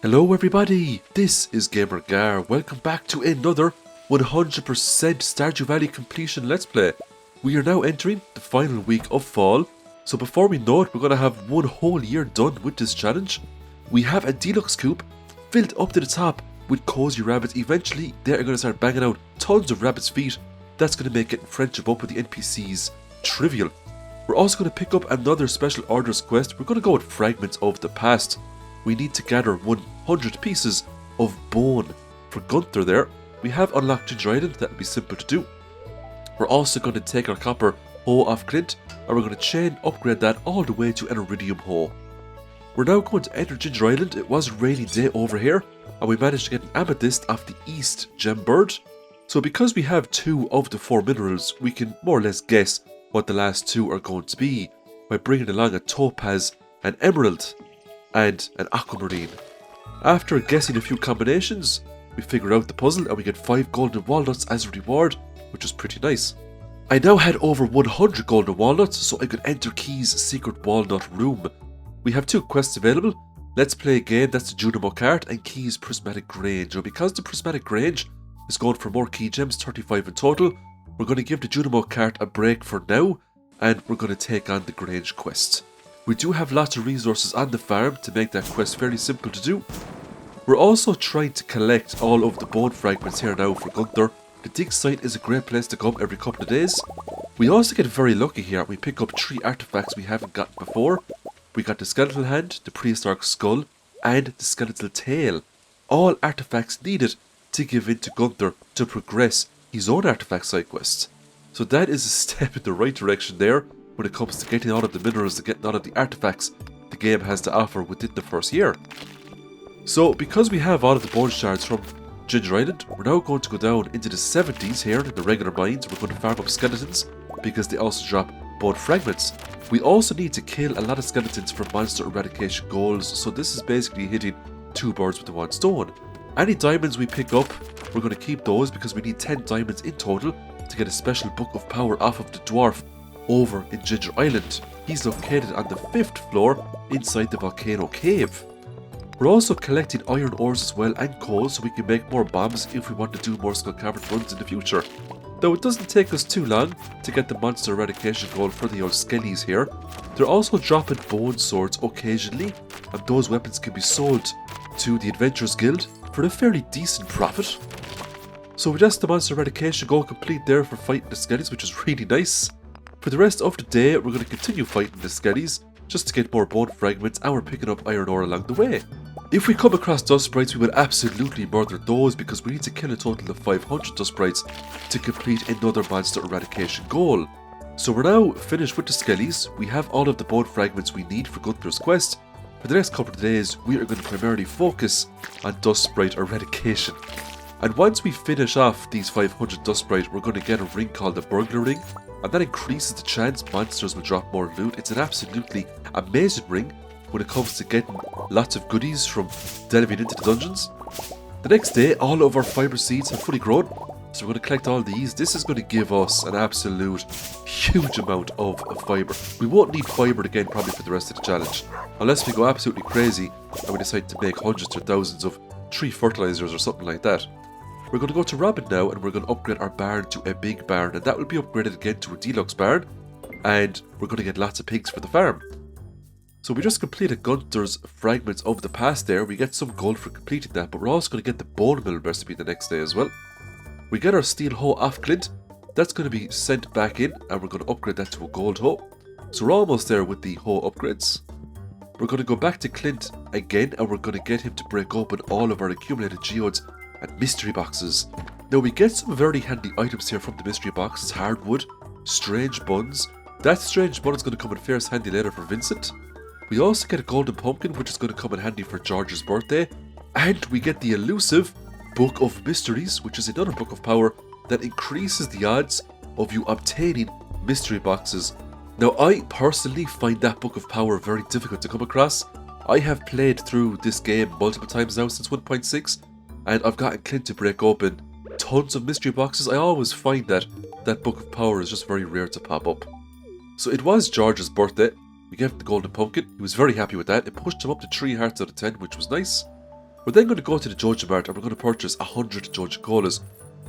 Hello everybody, this is Gamer Gar. Welcome back to another 100% Stardew Valley completion Let's Play. We are now entering the final week of fall, so before we know it, we're going to have one whole year done with this challenge. We have a deluxe coop filled up to the top with cozy rabbits. Eventually, they are going to start banging out tons of rabbits' feet. That's going to make getting friendship up with the NPCs trivial. We're also going to pick up another special orders quest. We're going to go with fragments of the past. We need to gather 100 pieces of bone. For Gunther there, we have unlocked Ginger Island. That will be simple to do. We're also going to take our copper hoe off Clint, and we're going to chain upgrade that all the way to an iridium hoe. We're now going to enter Ginger Island. It was a rainy day over here, and we managed to get an amethyst off the east gem bird. So because we have 2 of the 4 minerals, we can more or less guess what the last 2 are going to be by bringing along a topaz, an emerald, and an aquamarine. After guessing a few combinations, we figure out the puzzle and we get 5 golden walnuts as a reward, which is pretty nice. I now had over 100 golden walnuts, so I could enter Key's secret walnut room. We have 2 quests available. Let's play again, that's the Junimo cart and Key's Prismatic Grange. Now because the Prismatic Grange is going for more key gems, 35 in total, we're going to give the Junimo cart a break for now, and we're going to take on the Grange quest. We do have lots of resources on the farm to make that quest fairly simple to do. We're also trying to collect all of the bone fragments here now for Gunther. The dig site is a great place to come every couple of days. We also get very lucky here. We pick up 3 artifacts we haven't gotten before. We got the skeletal hand, the prehistoric skull, and the skeletal tail. All artifacts needed to give in to Gunther to progress his own artifact side quests. So that is a step in the right direction there when it comes to getting all of the minerals and getting all of the artifacts the game has to offer within the first year. So because we have all of the bone shards from Ginger Island, we're now going to go down into the 70s here in the regular mines. We're going to farm up skeletons because they also drop bone fragments. We also need to kill a lot of skeletons for monster eradication goals, so this is basically hitting 2 birds with the 1 stone. Any diamonds we pick up, we're going to keep those because we need 10 diamonds in total to get a special book of power off of the dwarf over in Ginger Island. He's located on the 5th floor inside the Volcano cave. We're also collecting iron ores as well and coal so we can make more bombs if we want to do more Skull Cavern runs in the future. Though it doesn't take us too long to get the monster eradication goal for the old skellies here. They're also dropping bone swords occasionally, and those weapons can be sold to the Adventurers Guild for a fairly decent profit. So that's the monster eradication goal complete there for fighting the skellies, which is really nice. For the rest of the day, we're going to continue fighting the skellies just to get more bone fragments, and we're picking up iron ore along the way. If we come across dust sprites, we will absolutely murder those because we need to kill a total of 500 dust sprites to complete another monster eradication goal. So we're now finished with the skellies. We have all of the bone fragments we need for Gunther's quest. For the next couple of days, we are going to primarily focus on dust sprite eradication. And once we finish off these 500 dust sprites, we're going to get a ring called the burglar ring, and that increases the chance monsters will drop more loot. It's an absolutely amazing ring when it comes to getting lots of goodies from delving into the dungeons. The next day, all of our fiber seeds have fully grown, so we're going to collect all these. This is going to give us an absolute huge amount of fiber. We won't need fiber again probably for the rest of the challenge, unless we go absolutely crazy and we decide to make hundreds or thousands of tree fertilizers or something like that. We're going to go to Robin now, and we're going to upgrade our barn to a big barn, and that will be upgraded again to a deluxe barn, and we're going to get lots of pigs for the farm. So we just completed Gunther's fragments of the past there. We get some gold for completing that, but we're also going to get the bone mill recipe the next day as well. We get our steel hoe off Clint. That's going to be sent back in, and we're going to upgrade that to a gold hoe. So we're almost there with the hoe upgrades. We're going to go back to Clint again, and we're going to get him to break open all of our accumulated geodes and mystery boxes. Now we get some very handy items here from the mystery boxes: hardwood, strange buns. That strange bun is going to come in fierce handy later for Vincent. We also get a golden pumpkin, which is going to come in handy for George's birthday. And we get the elusive Book of Mysteries, which is another book of power that increases the odds of you obtaining mystery boxes. Now I personally find that book of power very difficult to come across. I have played through this game multiple times now since 1.6, and I've gotten Clint to break open tons of mystery boxes. I always find that that book of power is just very rare to pop up. So it was George's birthday. We gave him the golden pumpkin. He was very happy with that. It pushed him up to 3 hearts out of 10, which was nice. We're then going to go to the Joja Mart and we're going to purchase 100 Joja Colas.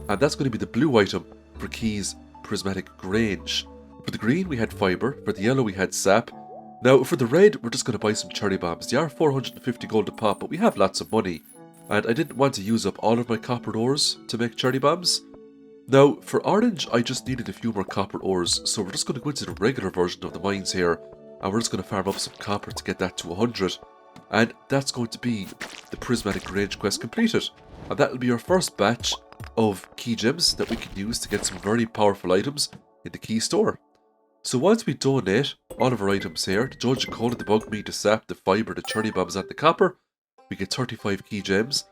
And that's going to be the blue item for keys Prismatic Grange. For the green we had fibre, for the yellow we had sap. Now for the red we're just going to buy some cherry bombs. They are 450 gold a pop, but we have lots of money. And I didn't want to use up all of my copper ores to make cherry bombs. Now for orange I just needed a few more copper ores, so we're just going to go into the regular version of the mines here. And we're just going to farm up some copper to get that to 100. And that's going to be the Prismatic Grange quest completed. And that'll be our first batch of key gems that we can use to get some very powerful items in the key store. So once we donate all of our items here, the Joja Cola, the bug meat, the sap, the fibre, the cherry bombs and the copper, we get 35 key gems.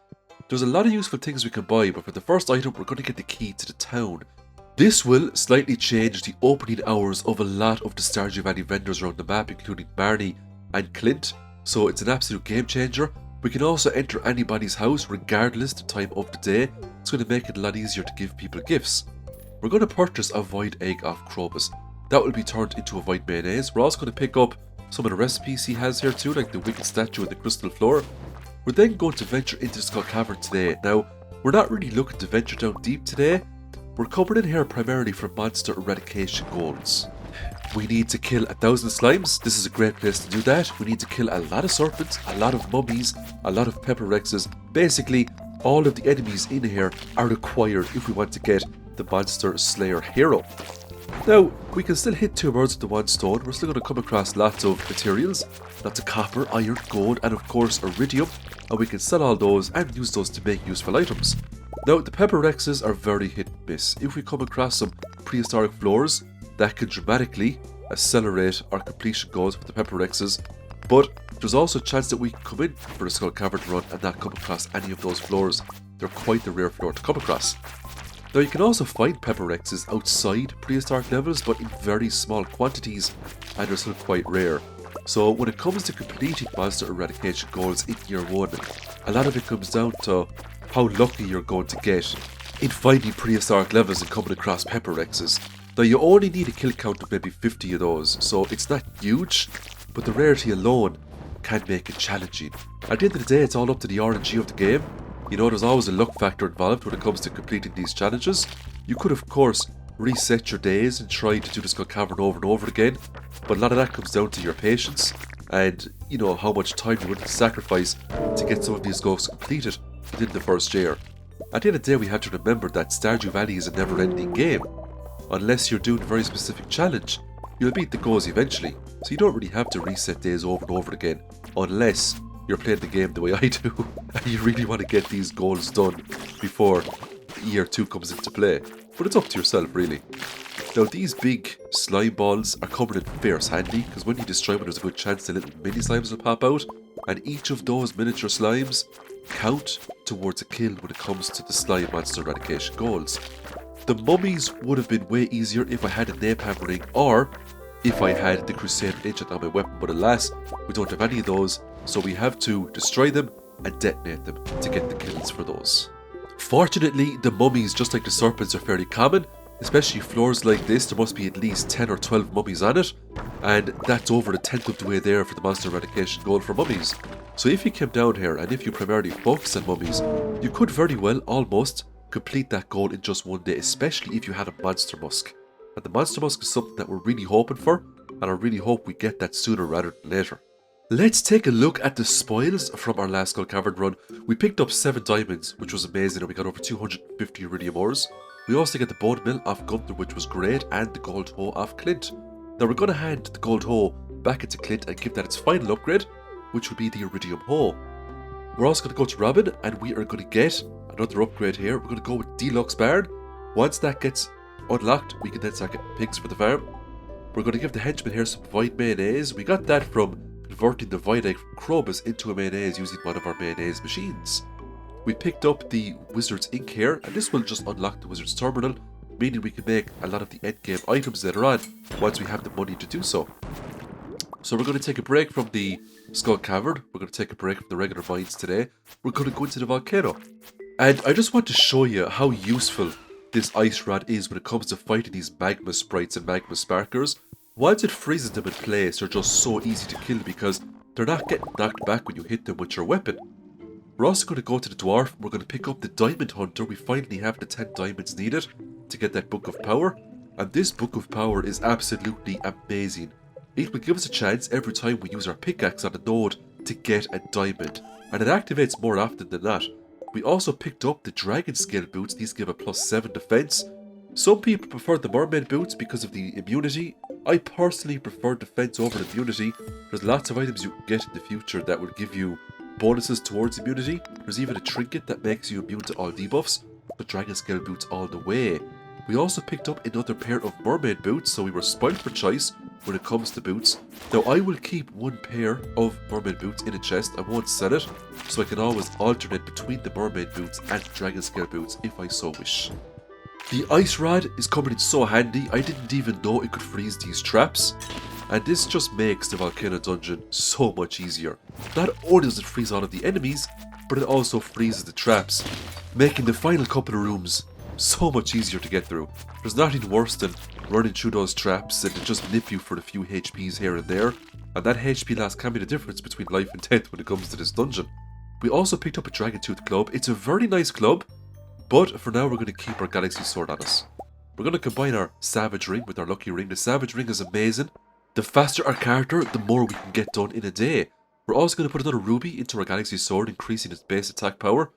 There's a lot of useful things we can buy, but for the first item we're going to get the key to the town. This will slightly change the opening hours of a lot of the Stardew Valley vendors around the map, including Barney and Clint, so it's an absolute game changer. We can also enter anybody's house regardless the time of the day. It's going to make it a lot easier to give people gifts. We're going to purchase a void egg off Krobus. That will be turned into a void mayonnaise. We're also going to pick up some of the recipes he has here too, like the wicked statue and the crystal floor. We're then going to venture into the Skell Cavern today. Now, we're not really looking to venture down deep today. We're coming in here primarily for monster eradication goals. We need to kill 1,000 slimes. This is a great place to do that. We need to kill a lot of serpents, a lot of mummies, a lot of pepper rexes. Basically, all of the enemies in here are required if we want to get the monster slayer hero. Now, we can still hit 2 birds with the 1 stone. We're still going to come across lots of materials, lots of copper, iron, gold, and of course iridium, and we can sell all those and use those to make useful items. Now, the pepper rexes are very hit and miss. If we come across some prehistoric floors, that can dramatically accelerate our completion goals with the pepper rexes, but there's also a chance that we can come in for the Skell Cavern run and not come across any of those floors. They're quite the rare floor to come across. Now you can also find pepper rexes outside prehistoric levels, but in very small quantities, and they're still quite rare. So when it comes to completing monster eradication goals in year 1, a lot of it comes down to how lucky you're going to get in finding prehistoric levels and coming across pepper rexes. Now you only need a kill count of maybe 50 of those, so it's not huge, but the rarity alone can make it challenging. At the end of the day, it's all up to the RNG of the game. You know, there's always a luck factor involved when it comes to completing these challenges. You could of course reset your days and try to do the Skell Cavern over and over again, but a lot of that comes down to your patience and, you know, how much time you're willing to sacrifice to get some of these goals completed within the first year. At the end of the day, we have to remember that Stardew Valley is a never-ending game. Unless you're doing a very specific challenge, you'll beat the goals eventually, so you don't really have to reset days over and over again, unless you're playing the game the way I do, and you really want to get these goals done before year 2 comes into play. But it's up to yourself, really. Now, these big slime balls are coming in fierce handy, because when you destroy them, there's a good chance the little mini slimes will pop out, and each of those miniature slimes count towards a kill when it comes to the slime monster eradication goals. The mummies would have been way easier if I had a napalm ring or if I had the Crusader Ancient on my weapon, but alas, we don't have any of those, so we have to destroy them and detonate them to get the kills for those. Fortunately, the mummies, just like the serpents, are fairly common, especially floors like this. There must be at least 10 or 12 mummies on it, and that's over a tenth of the way there for the monster eradication goal for mummies. So if you came down here and if you primarily focus on mummies, you could very well almost complete that goal in just 1 day, especially if you had a monster musk. And the monster musk is something that we're really hoping for, and I really hope we get that sooner rather than later. Let's take a look at the spoils from our last Skell Cavern run. We picked up 7 diamonds, which was amazing, and we got over 250 iridium ores. We also get the bone mill off Gunther, which was great, and the gold hoe off Clint. Now we're going to hand the gold hoe back into Clint and give that its final upgrade, which will be the iridium hoe. We're also going to go to Robin, and we are going to get another upgrade here. We're going to go with Deluxe Barn. Once that gets unlocked, we can then start getting pigs for the farm. We're going to give the henchman here some void mayonnaise. We got that from converting the void egg from Krobus into a mayonnaise using one of our mayonnaise machines. We picked up the Wizard's Ink here, and this will just unlock the Wizard's Terminal, meaning we can make a lot of the endgame items later on once we have the money to do so. So we're going to take a break from the Skell Cavern. We're going to take a break from the regular mines today. We're going to go into the volcano. And I just want to show you how useful this ice rod is when it comes to fighting these magma sprites and magma sparkers. Once it freezes them in place, they're just so easy to kill because they're not getting knocked back when you hit them with your weapon. We're also going to go to the dwarf. We're going to pick up the diamond hunter. We finally have the 10 diamonds needed to get that book of power. And this book of power is absolutely amazing. It will give us a chance every time we use our pickaxe on a node to get a diamond. And it activates more often than not. We also picked up the dragon scale boots. These give a +7 defense. Some people prefer the mermaid boots because of the immunity. I personally prefer defense over immunity. There's lots of items you can get in the future that will give you bonuses towards immunity. There's even a trinket that makes you immune to all debuffs. But dragon scale boots all the way. We also picked up another pair of mermaid boots, so we were spoiled for choice when it comes to boots. Now I will keep one pair of mermaid boots in a chest. I won't sell it, so I can always alternate between the mermaid boots and dragon scale boots if I so wish. The ice rod is coming in so handy. I didn't even know it could freeze these traps. And this just makes the Volcano dungeon so much easier. Not only does it freeze all of the enemies, but it also freezes the traps, making the final couple of rooms so much easier to get through. There's nothing worse than running through those traps and they just nip you for a few HPs here and there. And that HP loss can be the difference between life and death when it comes to this dungeon. We also picked up a Dragon Tooth club. It's a very nice club, but for now we're going to keep our Galaxy Sword on us. We're going to combine our Savage Ring with our Lucky Ring. The Savage Ring is amazing. The faster our character, the more we can get done in a day. We're also going to put another Ruby into our Galaxy Sword, increasing its base attack power.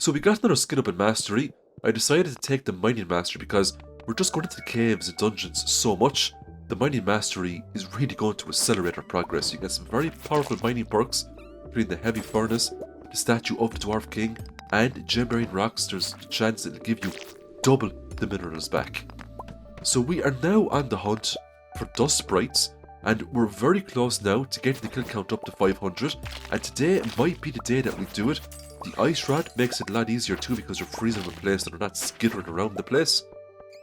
So we got another skill up in Mastery. I decided to take the Mining Mastery because we're just going into the caves and dungeons so much. The Mining Mastery is really going to accelerate our progress. You get some very powerful mining perks, including the Heavy Furnace, the Statue of the Dwarf King, and Gem-bearing Rocks. There's a chance it'll give you double the minerals back. So we are now on the hunt for Dust Sprites, and we're very close now to getting the kill count up to 500, and today might be the day that we do it. The Ice Rod makes it a lot easier too because you're freezing in place and they're not skittering around the place.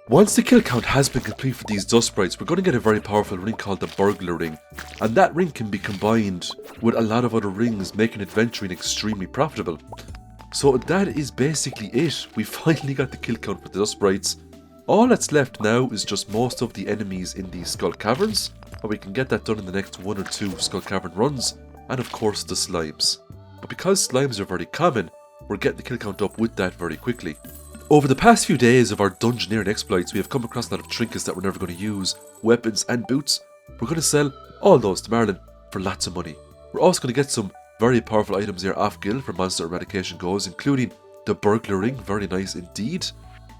Once the kill count has been complete for these Dust Sprites, we're going to get a very powerful ring called the Burglar Ring, and that ring can be combined with a lot of other rings, making adventuring extremely profitable. So that is basically it. We finally got the kill count for the Dust Sprites. All that's left now is just most of the enemies in the Skull Caverns, and we can get that done in the next 1 or 2 Skull Cavern runs, and of course the slimes. But because slimes are very common, we're getting the kill count up with that very quickly. Over the past few days of our dungeoneering exploits, we have come across a lot of trinkets that we're never going to use, weapons and boots. We're going to sell all those to Marlin for lots of money. We're also going to get some very powerful items here off guild for monster eradication goes, including the Burglar Ring, very nice indeed.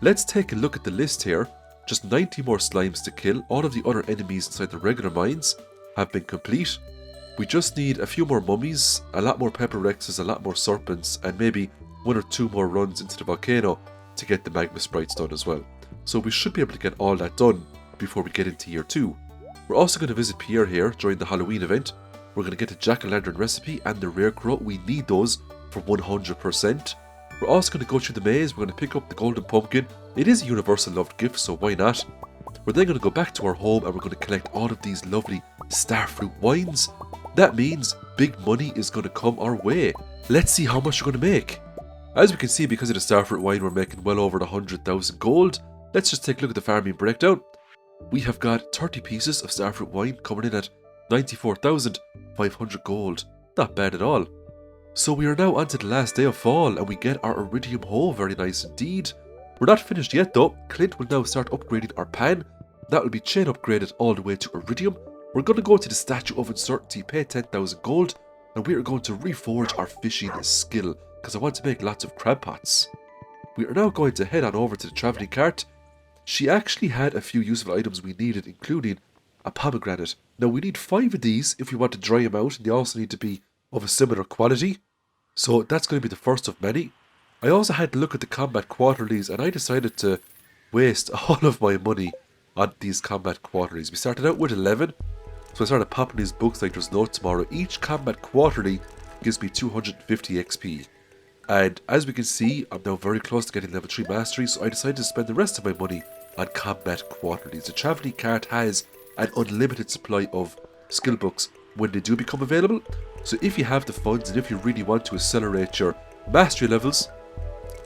Let's take a look at the list here. Just 90 more slimes to kill. All of the other enemies inside the regular mines have been complete. We just need a few more mummies, a lot more pepper rexes, a lot more serpents, and maybe 1 or 2 more runs into the volcano to get the magma sprites done as well. So we should be able to get all that done before we get into year 2. We're also going to visit Pierre here during the Halloween event. We're going to get the jack-o'-lantern recipe and the rare crow. We need those for 100%. We're also going to go through the maze. We're going to pick up the golden pumpkin. It is a universal loved gift, so why not? We're then going to go back to our home and we're going to collect all of these lovely starfruit wines. That means big money is going to come our way. Let's see how much we're going to make. As we can see, because of the starfruit wine, we're making well over 100,000 gold. Let's just take a look at the farming breakdown. We have got 30 pieces of starfruit wine coming in at 94,500 gold. Not bad at all. So we are now on to the last day of fall and we get our iridium hoe, very nice indeed. We're not finished yet though. Clint will now start upgrading our pan. That will be chain upgraded all the way to iridium. We're going to go to the Statue of Uncertainty, pay 10,000 gold, and we are going to reforge our fishing skill because I want to make lots of crab pots. We are now going to head on over to the travelling cart. She actually had a few useful items we needed, including a pomegranate. Now we need 5 of these if we want to dry them out, and they also need to be of a similar quality. So that's going to be the first of many. I also had to look at the combat quarterlies and I decided to waste all of my money on these combat quarterlies. We started out with 11, so I started popping these books like there's no tomorrow. Each combat quarterly gives me 250 XP. And as we can see, I'm now very close to getting level 3 mastery, so I decided to spend the rest of my money on combat quarterlies. The travelling cart has an unlimited supply of skill books when they do become available. So if you have the funds and if you really want to accelerate your mastery levels,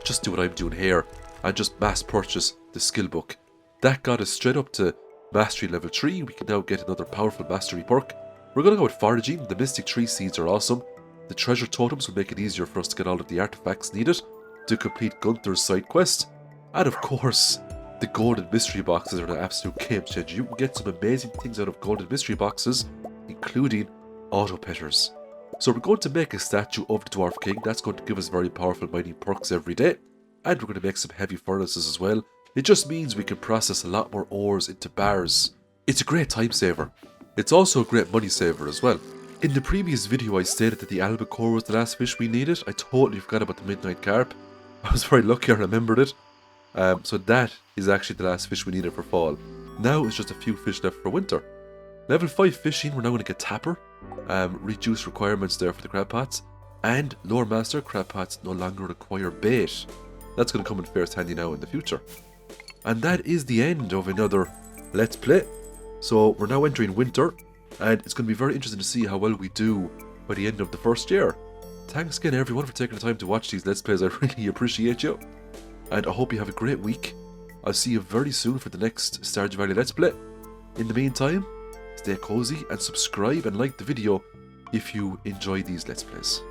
just do what I'm doing here and just mass purchase the skill book. That got us straight up to mastery level 3. We can now get another powerful mastery perk. We're going to go with foraging. The mystic tree seeds are awesome. The treasure totems will make it easier for us to get all of the artifacts needed to complete Gunther's side quest. And of course, the golden mystery boxes are an absolute game changer. You can get some amazing things out of golden mystery boxes, including auto petters. So we're going to make a statue of the Dwarf King. That's going to give us very powerful mining perks every day. And we're going to make some heavy furnaces as well. It just means we can process a lot more ores into bars. It's a great time saver. It's also a great money saver as well. In the previous video I stated that the albacore was the last fish we needed. I totally forgot about the midnight carp. I was very lucky I remembered it. So that is actually the last fish we needed for fall. Now it's just a few fish left for winter. Level 5 fishing, we're now going to get Tapper. Reduce requirements there for the crab pots. And Lore Master, crab pots no longer require bait. That's going to come in fairest handy now in the future. And that is the end of another Let's Play. So we're now entering winter. And it's going to be very interesting to see how well we do by the end of the first year. Thanks again everyone for taking the time to watch these Let's Plays. I really appreciate you. And I hope you have a great week. I'll see you very soon for the next Stardew Valley Let's Play. In the meantime, stay cozy and subscribe and like the video if you enjoy these Let's Plays.